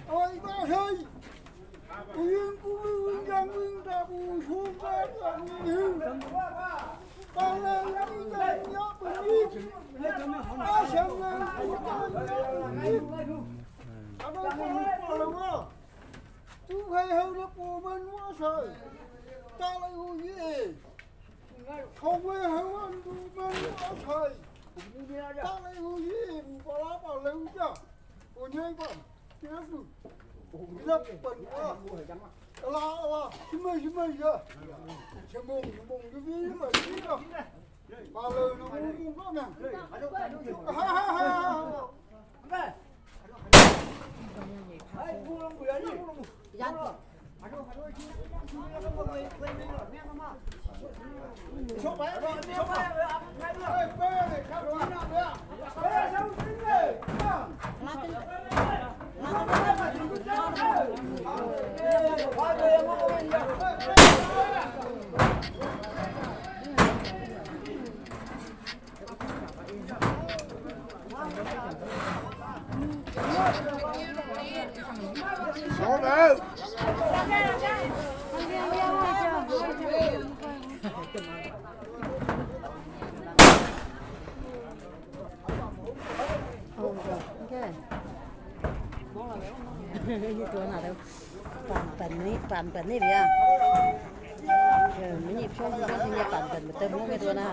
ôi ba ơi uyên của uyên giang uyên ra bù xuống ba làm như ba lên đi lên nhớ bình yên ba xem lên đi lên nhớ bình yên ở đây có lúc mà đâu chú hay hơn nó của bên quá trời ta lại hù gì không hay hơn anh của bên quá trời ta lại hù gì bà lá bà lưu cho của nhây bà chết rồi rất bẩn quá là chúng mày giờ xem mùng cái ví mà ví đâu bà lời nó cũng có nè ha ha ha Pan ni dia. Ini punya pan betul mau itu na.